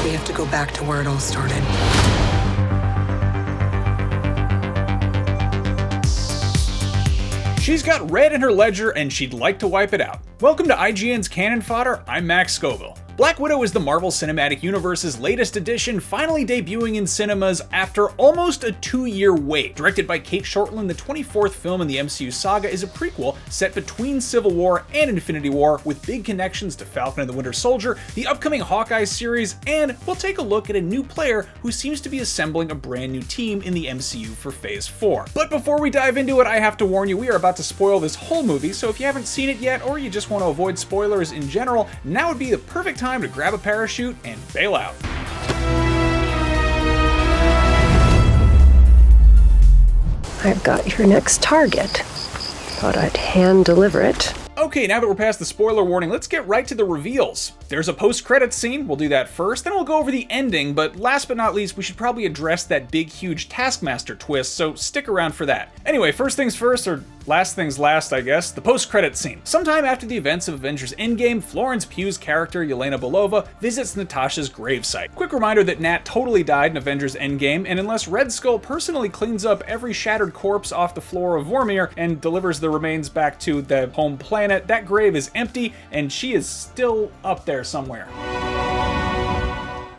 We have to go back to where it all started. She's got red in her ledger and she'd like to wipe it out. Welcome to IGN's Cannon Fodder, I'm Max Scoville. Black Widow is the Marvel Cinematic Universe's latest edition, finally debuting in cinemas after almost a 2-year wait. Directed by Kate Shortland, the 24th film in the MCU saga is a prequel set between Civil War and Infinity War, with big connections to Falcon and the Winter Soldier, the upcoming Hawkeye series, and we'll take a look at a new player who seems to be assembling a brand new team in the MCU for Phase 4. But before we dive into it, I have to warn you, we are about to spoil this whole movie, so if you haven't seen it yet, or you just want to avoid spoilers in general, now would be the perfect time to grab a parachute and bail out. I've got your next target. Thought I'd hand deliver it. Okay, now that we're past the spoiler warning, let's get right to the reveals. There's a post-credits scene, we'll do that first, then we'll go over the ending, but last but not least, we should probably address that big, huge Taskmaster twist, so stick around for that. Anyway, first things first, or last things last, I guess, the post-credits scene. Sometime after the events of Avengers Endgame, Florence Pugh's character, Yelena Belova, visits Natasha's gravesite. Quick reminder that Nat totally died in Avengers Endgame, and unless Red Skull personally cleans up every shattered corpse off the floor of Vormir and delivers the remains back to the home planet, that grave is empty, and she is still up there somewhere.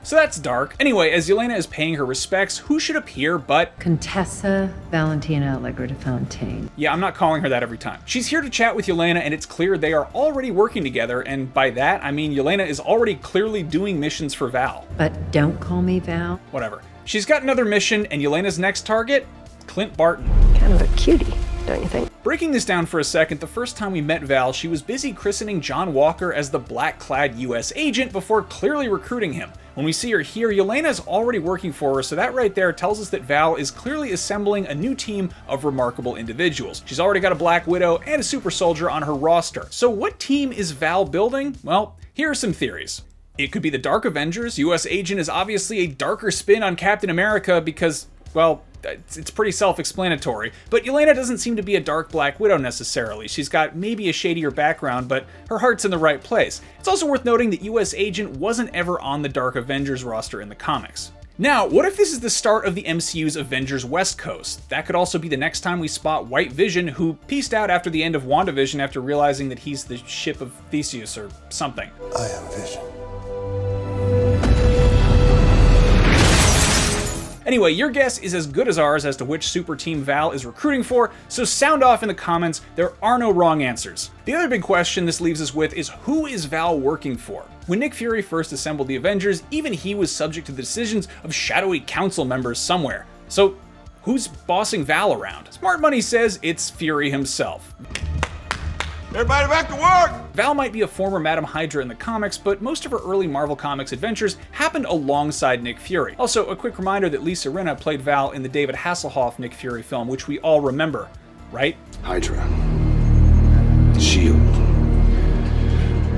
So that's dark. Anyway, as Yelena is paying her respects, who should appear but Contessa Valentina Allegra de Fontaine. Yeah, I'm not calling her that every time. She's here to chat with Yelena, and it's clear they are already working together, and by that, I mean Yelena is already clearly doing missions for Val. But don't call me Val. Whatever. She's got another mission, and Yelena's next target? Clint Barton. Kind of a cutie, don't you think? Breaking this down for a second, the first time we met Val, she was busy christening John Walker as the black-clad US agent before clearly recruiting him. When we see her here, Yelena's already working for her, so that right there tells us that Val is clearly assembling a new team of remarkable individuals. She's already got a Black Widow and a Super Soldier on her roster. So what team is Val building? Well, here are some theories. It could be the Dark Avengers. US Agent is obviously a darker spin on Captain America because, well, it's pretty self-explanatory, but Yelena doesn't seem to be a dark Black Widow necessarily. She's got maybe a shadier background, but her heart's in the right place. It's also worth noting that US Agent wasn't ever on the Dark Avengers roster in the comics. Now, what if this is the start of the MCU's Avengers West Coast? That could also be the next time we spot White Vision, who peaced out after the end of WandaVision after realizing that he's the ship of Theseus or something. I am Vision. Anyway, your guess is as good as ours as to which super team Val is recruiting for, so sound off in the comments. There are no wrong answers. The other big question this leaves us with is, who is Val working for? When Nick Fury first assembled the Avengers, even he was subject to the decisions of shadowy council members somewhere. So who's bossing Val around? Smart Money says it's Fury himself. Everybody back to work! Val might be a former Madam Hydra in the comics, but most of her early Marvel Comics adventures happened alongside Nick Fury. Also, a quick reminder that Lisa Rinna played Val in the David Hasselhoff Nick Fury film, which we all remember, right? Hydra. Shield.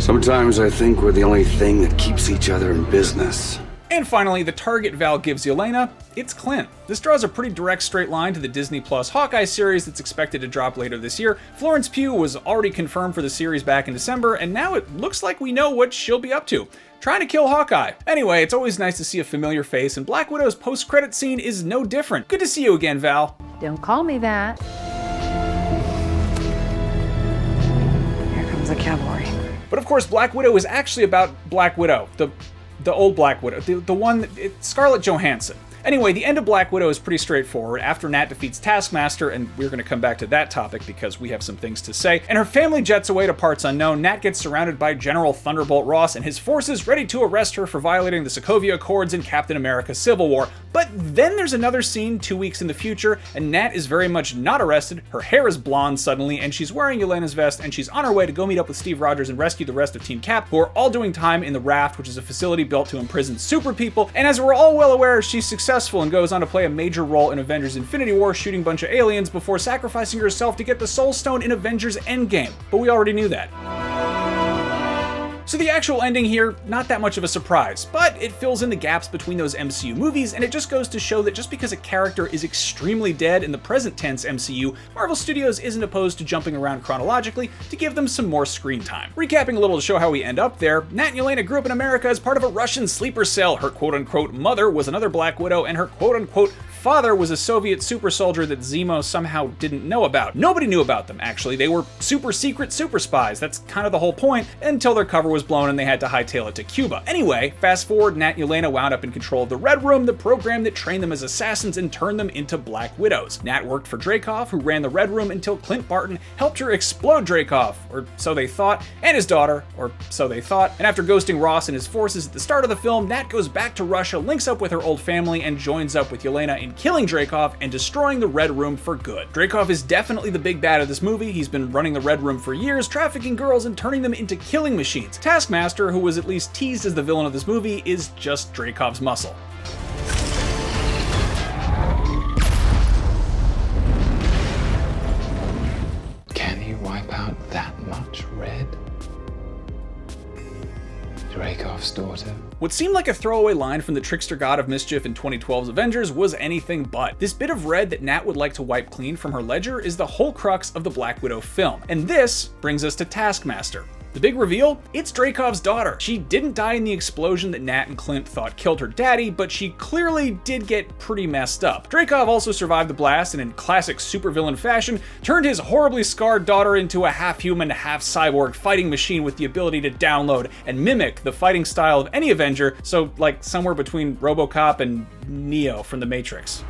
Sometimes I think we're the only thing that keeps each other in business. And finally, the target Val gives Yelena, it's Clint. This draws a pretty direct straight line to the Disney Plus Hawkeye series that's expected to drop later this year. Florence Pugh was already confirmed for the series back in December, and now it looks like we know what she'll be up to. Trying to kill Hawkeye. Anyway, it's always nice to see a familiar face, and Black Widow's post-credit scene is no different. Good to see you again, Val. Don't call me that. Here comes the cavalry. But of course, Black Widow is actually about Black Widow, the old Black Widow, the one, Scarlett Johansson. Anyway, the end of Black Widow is pretty straightforward. After Nat defeats Taskmaster, and we're going to come back to that topic because we have some things to say, and her family jets away to parts unknown, Nat gets surrounded by General Thunderbolt Ross and his forces ready to arrest her for violating the Sokovia Accords in Captain America Civil War. But then there's another scene 2 weeks in the future, and Nat is very much not arrested, her hair is blonde suddenly, and she's wearing Yelena's vest, and she's on her way to go meet up with Steve Rogers and rescue the rest of Team Cap, who are all doing time in the Raft, which is a facility built to imprison super people, and as we're all well aware, she's successful and goes on to play a major role in Avengers Infinity War, shooting a bunch of aliens before sacrificing herself to get the Soul Stone in Avengers Endgame. But we already knew that. So the actual ending here, not that much of a surprise, but it fills in the gaps between those MCU movies, and it just goes to show that just because a character is extremely dead in the present tense MCU, Marvel Studios isn't opposed to jumping around chronologically to give them some more screen time. Recapping a little to show how we end up there, Nat and Yelena grew up in America as part of a Russian sleeper cell. Her quote-unquote mother was another Black Widow, and her quote-unquote father was a Soviet super soldier that Zemo somehow didn't know about. Nobody knew about them, actually. They were super secret super spies. That's kind of the whole point, until their cover was blown and they had to hightail it to Cuba. Anyway, fast forward, Nat and Yelena wound up in control of the Red Room, the program that trained them as assassins and turned them into Black Widows. Nat worked for Dreykov, who ran the Red Room until Clint Barton helped her explode Dreykov, or so they thought, and his daughter, or so they thought. And after ghosting Ross and his forces at the start of the film, Nat goes back to Russia, links up with her old family, and joins up with Yelena in killing Dreykov and destroying the Red Room for good. Dreykov is definitely the big bad of this movie. He's been running the Red Room for years, trafficking girls and turning them into killing machines. Taskmaster, who was at least teased as the villain of this movie, is just Dreykov's muscle. Can he wipe out that much red? Dreykov's daughter. What seemed like a throwaway line from the trickster god of mischief in 2012's Avengers was anything but. This bit of red that Nat would like to wipe clean from her ledger is the whole crux of the Black Widow film. And this brings us to Taskmaster. The big reveal? It's Dreykov's daughter. She didn't die in the explosion that Nat and Clint thought killed her daddy, but she clearly did get pretty messed up. Dreykov also survived the blast and in classic supervillain fashion, turned his horribly scarred daughter into a half-human, half-cyborg fighting machine with the ability to download and mimic the fighting style of any Avenger, so like somewhere between RoboCop and Neo from The Matrix.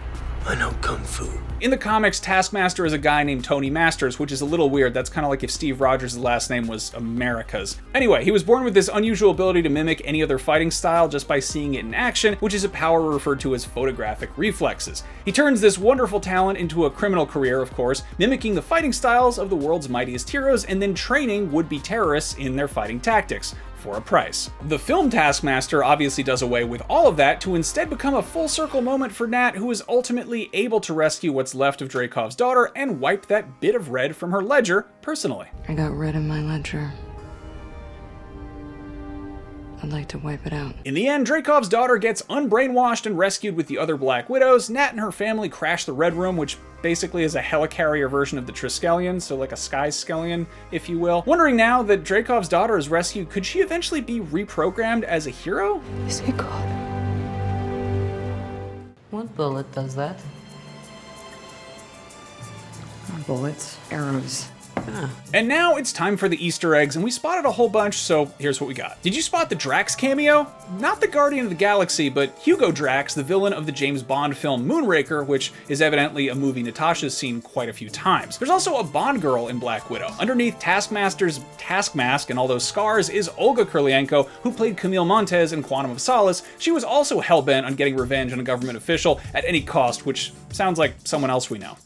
I know Kung Fu. In the comics, Taskmaster is a guy named Tony Masters, which is a little weird. That's kind of like if Steve Rogers' last name was America's. Anyway, he was born with this unusual ability to mimic any other fighting style just by seeing it in action, which is a power referred to as photographic reflexes. He turns this wonderful talent into a criminal career, of course, mimicking the fighting styles of the world's mightiest heroes and then training would-be terrorists in their fighting tactics. For a price. The film Taskmaster obviously does away with all of that to instead become a full circle moment for Nat, who is ultimately able to rescue what's left of Dreykov's daughter and wipe that bit of red from her ledger personally. I got red in my ledger. I'd like to wipe it out. In the end, Dreykov's daughter gets unbrainwashed and rescued with the other Black Widows. Nat and her family crash the Red Room, which basically is a helicarrier version of the Triskelion, so like a Skyskellion, if you will. Wondering now that Dreykov's daughter is rescued, could she eventually be reprogrammed as a hero? Is it God? What bullet does that? Bullets, arrows. And now it's time for the Easter eggs, and we spotted a whole bunch, so here's what we got. Did you spot the Drax cameo? Not the Guardian of the Galaxy, but Hugo Drax, the villain of the James Bond film Moonraker, which is evidently a movie Natasha's seen quite a few times. There's also a Bond girl in Black Widow. Underneath Taskmaster's task mask and all those scars is Olga Kurylenko, who played Camille Montez in Quantum of Solace. She was also hellbent on getting revenge on a government official at any cost, which sounds like someone else we know.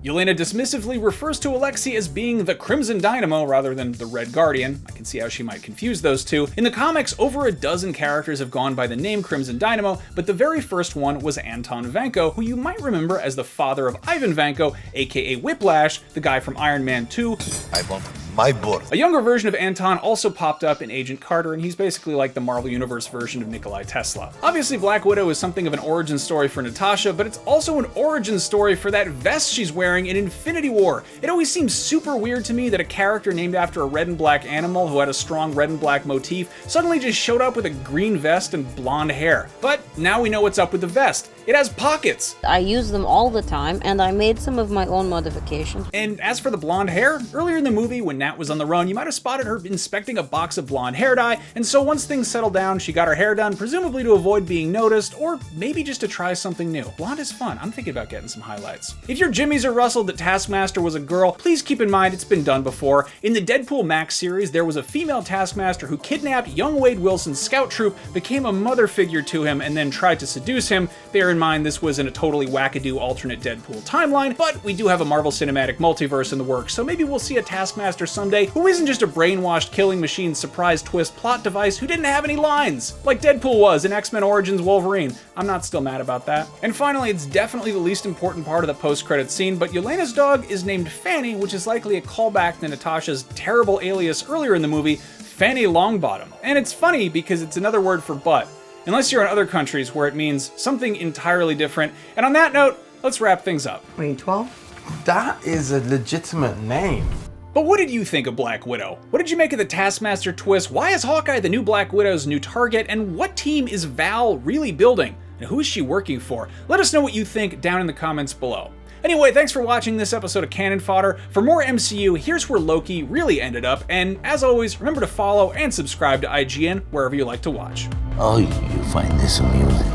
Yelena dismissively refers to Alexei as being the Crimson Dynamo rather than the Red Guardian. I can see how she might confuse those two. In the comics, over a dozen characters have gone by the name Crimson Dynamo, but the very first one was Anton Vanko, who you might remember as the father of Ivan Vanko, aka Whiplash, the guy from Iron Man 2. I want my board. A younger version of Anton also popped up in Agent Carter, and he's basically like the Marvel Universe version of Nikolai Tesla. Obviously, Black Widow is something of an origin story for Natasha, but it's also an origin story for that vest she's wearing in Infinity War. It always seems super weird to me that a character named after a red and black animal who had a strong red and black motif suddenly just showed up with a green vest and blonde hair. But now we know what's up with the vest. It has pockets. I use them all the time, and I made some of my own modifications. And as for the blonde hair, earlier in the movie when Nat was on the run, you might have spotted her inspecting a box of blonde hair dye, and so once things settled down, she got her hair done, presumably to avoid being noticed, or maybe just to try something new. Blonde is fun. I'm thinking about getting some highlights. If your jimmies are rustled that Taskmaster was a girl, please keep in mind it's been done before. In the Deadpool Max series, there was a female Taskmaster who kidnapped young Wade Wilson's scout troop, became a mother figure to him, and then tried to seduce him. Bear in mind, this was in a totally wackadoo alternate Deadpool timeline, but we do have a Marvel Cinematic Multiverse in the works, so maybe we'll see a Taskmaster someday who isn't just a brainwashed killing machine surprise twist plot device who didn't have any lines, like Deadpool was in X-Men Origins Wolverine. I'm not still mad about that. And finally, it's definitely the least important part of the post-credits scene, but Yelena's dog is named Fanny, which is likely a callback to Natasha's terrible alias earlier in the movie, Fanny Longbottom, and it's funny because it's another word for butt, unless you're in other countries where it means something entirely different. And on that note, let's wrap things up. Wait, 12? That is a legitimate name. But what did you think of Black Widow? What did you make of the Taskmaster twist? Why is Hawkeye the new Black Widow's new target? And what team is Val really building? And who is she working for? Let us know what you think down in the comments below. Anyway, thanks for watching this episode of Cannon Fodder. For more MCU, here's where Loki really ended up. And as always, remember to follow and subscribe to IGN wherever you like to watch. Oh, you find this amusing.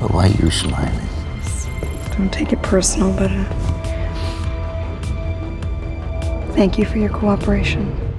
But why are you smiling? Don't take it personal, but thank you for your cooperation.